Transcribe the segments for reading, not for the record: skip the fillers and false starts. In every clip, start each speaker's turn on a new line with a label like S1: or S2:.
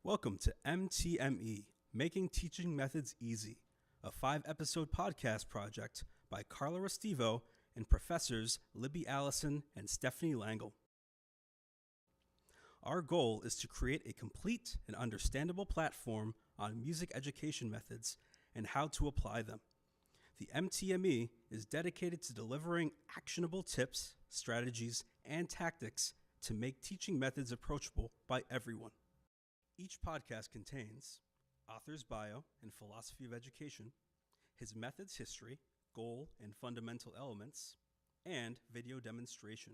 S1: Welcome to MTME, Making Teaching Methods Easy, a 5-episode podcast project by Carla Restivo and professors Libby, Allison, and Stefani Langol. Our goal is to create a complete and understandable platform on music education methods and how to apply them. The MTME is dedicated to delivering actionable tips, strategies, and tactics to make teaching methods approachable by everyone. Each podcast contains author's bio and philosophy of education, his method's history, goal and fundamental elements, and video demonstration.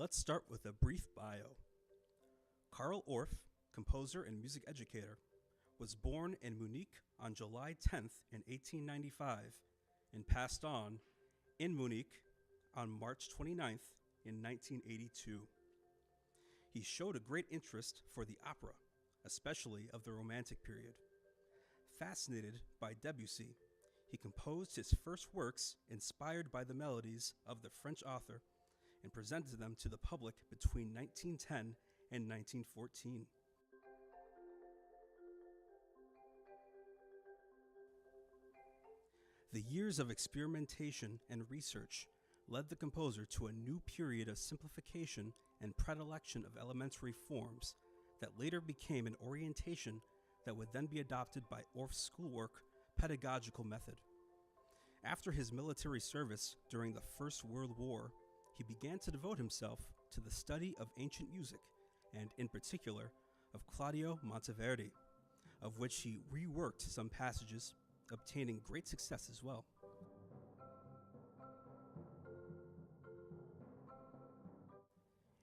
S1: Let's start with a brief bio. Carl Orff, composer and music educator, was born in Munich on July 10th in 1895 and passed on in Munich on March 29th in 1982. He showed a great interest for the opera, especially of the Romantic period. Fascinated by Debussy, he composed his first works inspired by the melodies of the French author and presented them to the public between 1910 and 1914. The years of experimentation and research led the composer to a new period of simplification and predilection of elementary forms that later became an orientation that would then be adopted by Orff's schoolwork pedagogical method. After his military service during the First World War, he began to devote himself to the study of ancient music, and in particular of Claudio Monteverdi, of which he reworked some passages, obtaining great success as well.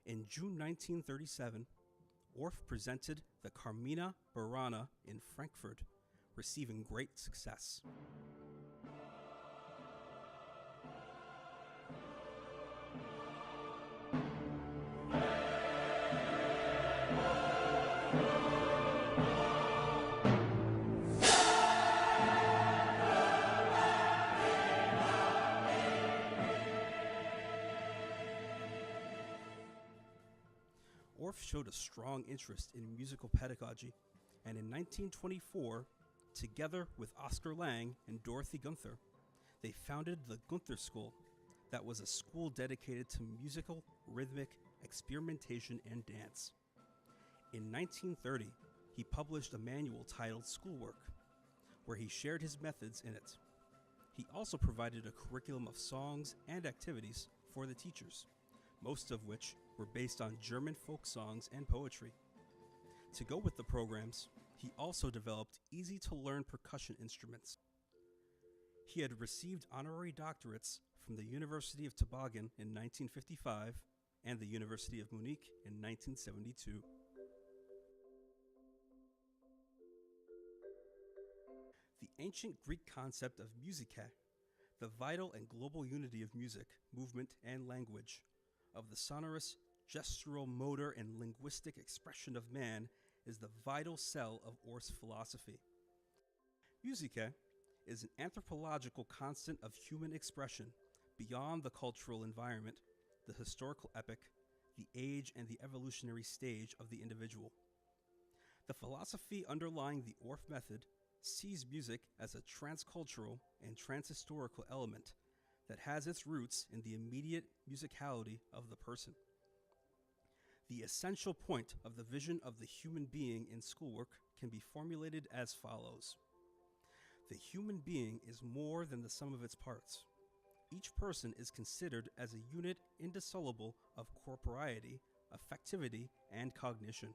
S1: In June 1937, Orff presented the Carmina Burana in Frankfurt, receiving great success. Orff showed a strong interest in musical pedagogy, and in 1924, together with Oscar Lang and Dorothy Gunther, they founded the Gunther School, that was a school dedicated to musical, rhythmic, experimentation, and dance. In 1930, he published a manual titled Schoolwork, where he shared his methods in it. He also provided a curriculum of songs and activities for the teachers, most of which were based on German folk songs and poetry. To go with the programs, he also developed easy-to-learn percussion instruments. He had received honorary doctorates from the University of Tübingen in 1955 and the University of Munich in 1972. The ancient Greek concept of musica, the vital and global unity of music, movement, and language, of the sonorous, gestural, motor, and linguistic expression of man is the vital cell of Orff's philosophy. Musica is an anthropological constant of human expression beyond the cultural environment, the historical epoch, the age, and the evolutionary stage of the individual. The philosophy underlying the Orff method sees music as a transcultural and transhistorical element that has its roots in the immediate musicality of the person. The essential point of the vision of the human being in schoolwork can be formulated as follows. The human being is more than the sum of its parts. Each person is considered as a unit indissoluble of corporeity, affectivity, and cognition.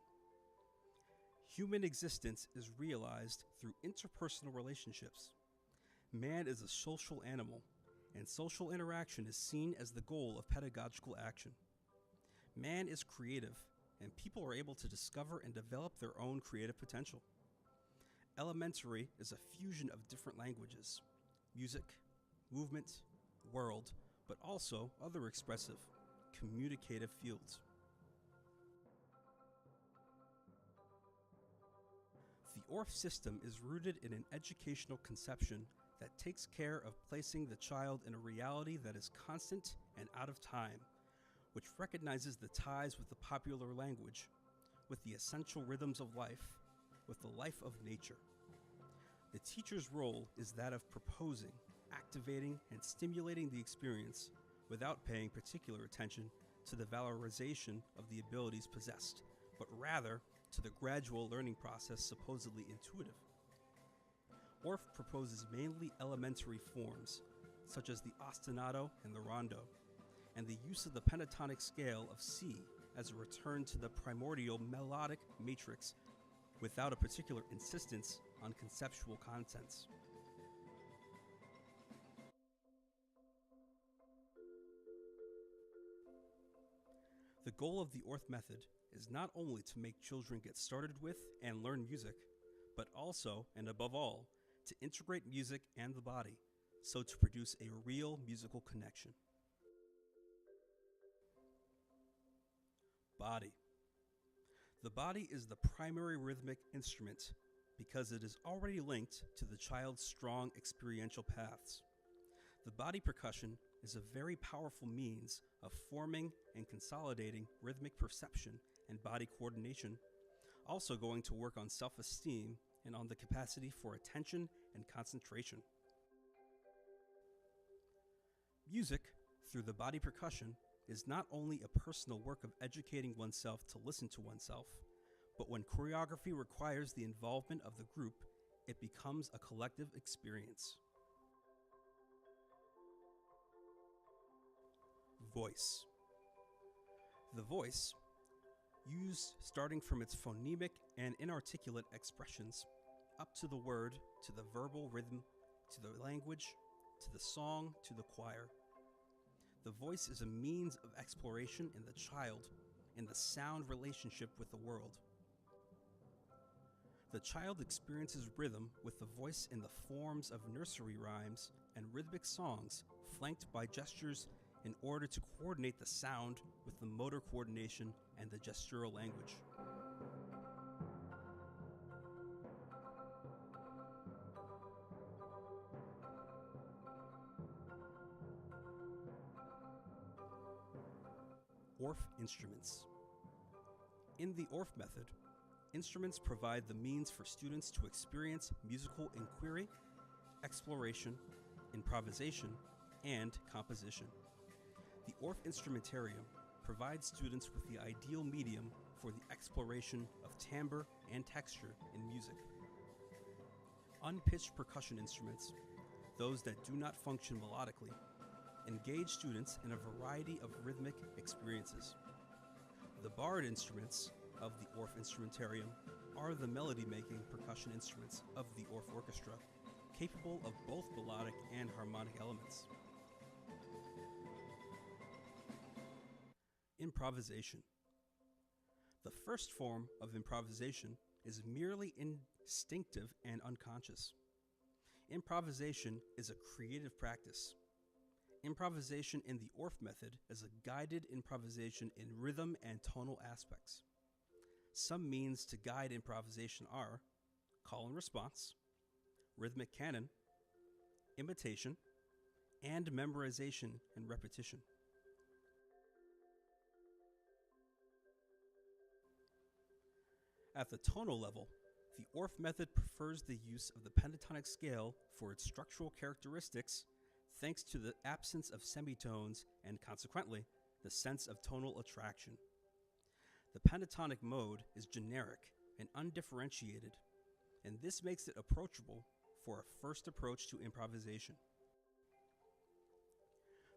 S1: Human existence is realized through interpersonal relationships. Man is a social animal, and social interaction is seen as the goal of pedagogical action. Man is creative, and people are able to discover and develop their own creative potential. Elementary is a fusion of different languages, music, movement, world, but also other expressive, communicative fields. The Orff system is rooted in an educational conception that takes care of placing the child in a reality that is constant and out of time, which recognizes the ties with the popular language, with the essential rhythms of life, with the life of nature. The teacher's role is that of proposing, activating, and stimulating the experience without paying particular attention to the valorization of the abilities possessed, but rather to the gradual learning process supposedly intuitive. Orff proposes mainly elementary forms, such as the ostinato and the rondo, and the use of the pentatonic scale of C as a return to the primordial melodic matrix without a particular insistence on conceptual contents. The goal of the Orff method is not only to make children get started with and learn music, but also, and above all, to integrate music and the body, so to produce a real musical connection. Body. The body is the primary rhythmic instrument because it is already linked to the child's strong experiential paths. The body percussion is a very powerful means of forming and consolidating rhythmic perception and body coordination, also going to work on self-esteem and on the capacity for attention and concentration. Music, through the body percussion, is not only a personal work of educating oneself to listen to oneself, but when choreography requires the involvement of the group, it becomes a collective experience. Voice. The voice, used starting from its phonemic and inarticulate expressions, up to the word, to the verbal rhythm, to the language, to the song, to the choir. The voice is a means of exploration in the child, in the sound relationship with the world. The child experiences rhythm with the voice in the forms of nursery rhymes and rhythmic songs, flanked by gestures in order to coordinate the sound with the motor coordination and the gestural language. Orff instruments. In the Orff method, instruments provide the means for students to experience musical inquiry, exploration, improvisation, and composition. The Orff instrumentarium provides students with the ideal medium for the exploration of timbre and texture in music. Unpitched percussion instruments, those that do not function melodically, engage students in a variety of rhythmic experiences. The barred instruments of the Orff instrumentarium are the melody-making percussion instruments of the Orff orchestra, capable of both melodic and harmonic elements. Improvisation. The first form of improvisation is merely instinctive and unconscious. Improvisation is a creative practice. Improvisation in the Orff method is a guided improvisation in rhythm and tonal aspects. Some means to guide improvisation are call and response, rhythmic canon, imitation, and memorization and repetition. At the tonal level, the Orff method prefers the use of the pentatonic scale for its structural characteristics, thanks to the absence of semitones and, consequently, the sense of tonal attraction. The pentatonic mode is generic and undifferentiated, and this makes it approachable for a first approach to improvisation.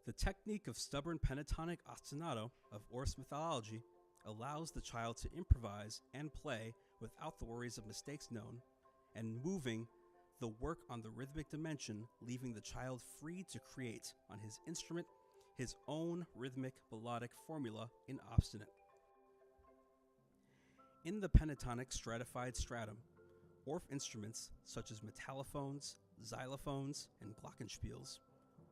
S1: The technique of stubborn pentatonic ostinato of Orff's methodology allows the child to improvise and play without the worries of mistakes known, and moving the work on the rhythmic dimension, leaving the child free to create on his instrument his own rhythmic melodic formula in obstinate. In the pentatonic stratified stratum, Orff instruments such as metallophones, xylophones, and glockenspiels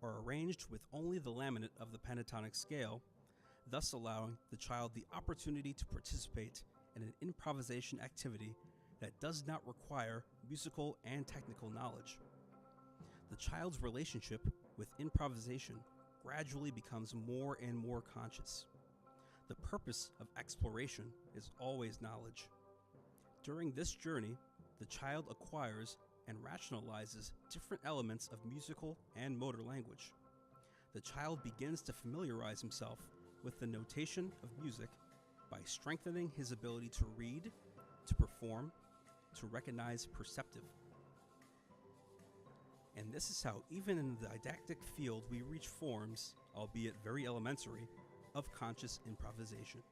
S1: are arranged with only the laminate of the pentatonic scale, thus allowing the child the opportunity to participate in an improvisation activity that does not require musical and technical knowledge. The child's relationship with improvisation gradually becomes more and more conscious. The purpose of exploration is always knowledge. During this journey, the child acquires and rationalizes different elements of musical and motor language. The child begins to familiarize himself with the notation of music by strengthening his ability to read, to perform, to recognize perceptive. And this is how, even in the didactic field, we reach forms, albeit very elementary, of conscious improvisation.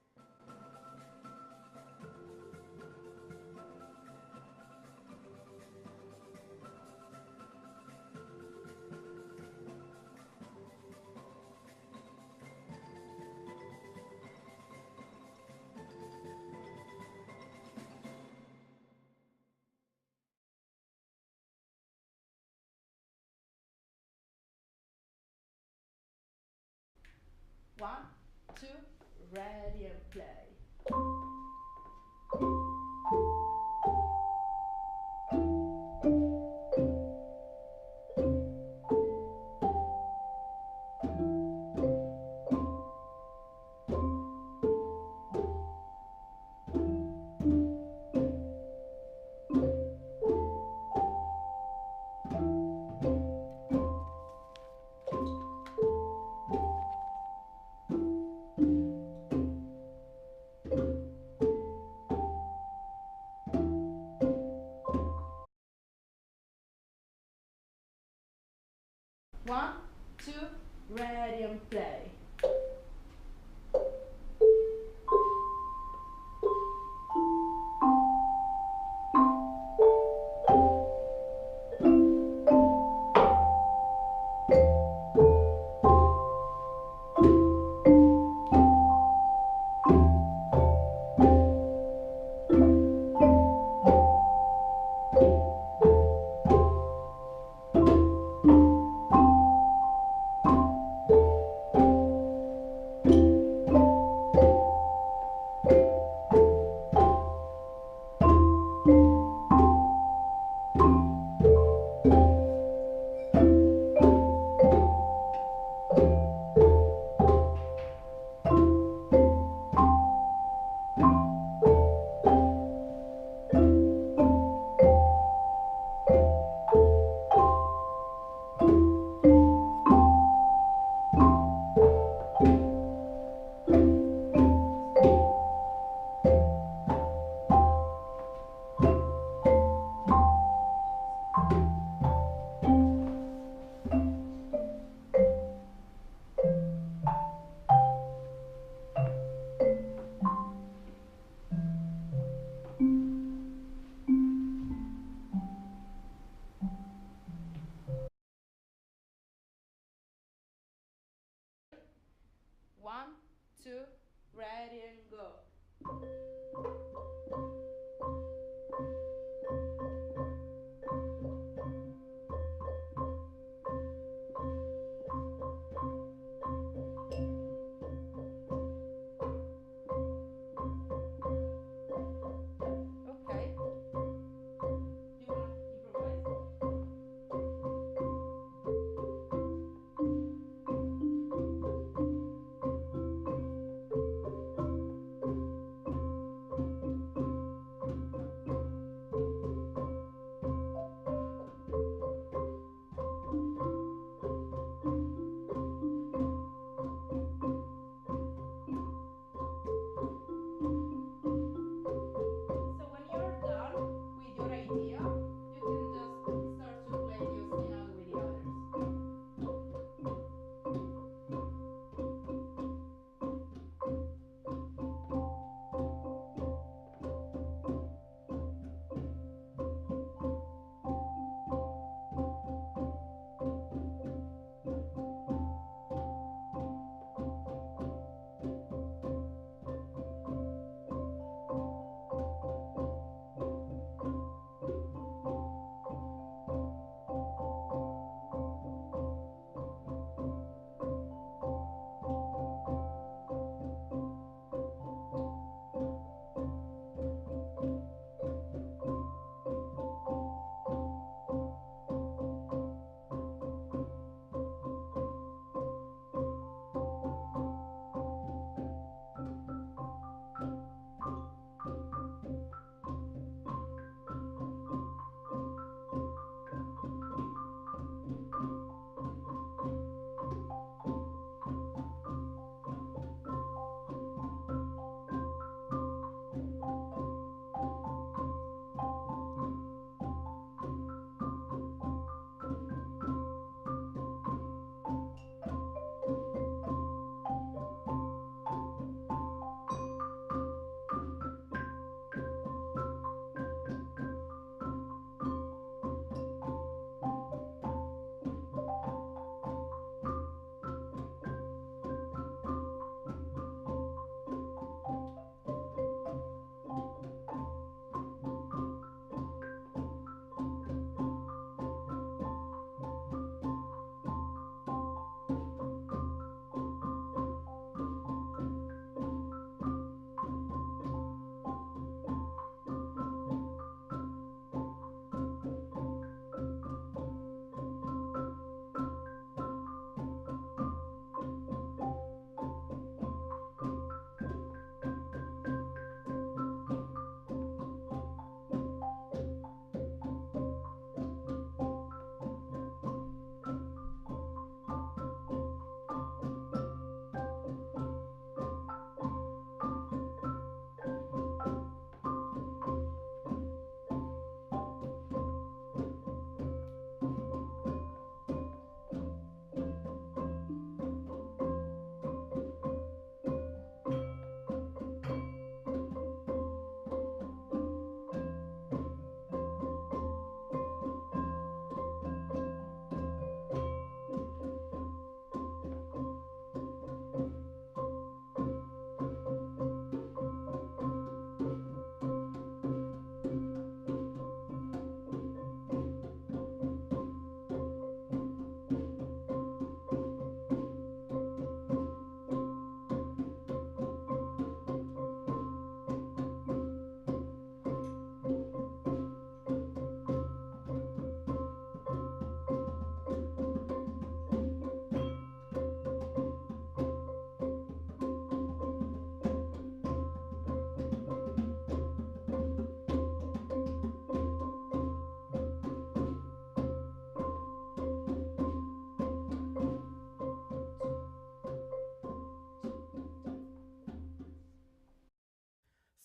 S2: One, two, ready and play. One, two, ready and play. One, two, ready and go. Okay. You want to improvise?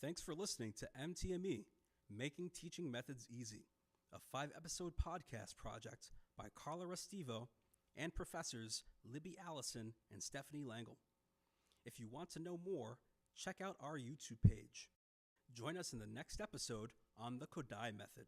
S1: Thanks for listening to MTME, Making Teaching Methods Easy, a 5-episode podcast project by Carla Restivo and professors Libby, Allison, and Stefani Langol. If you want to know more, check out our YouTube page. Join us in the next episode on the Kodai method.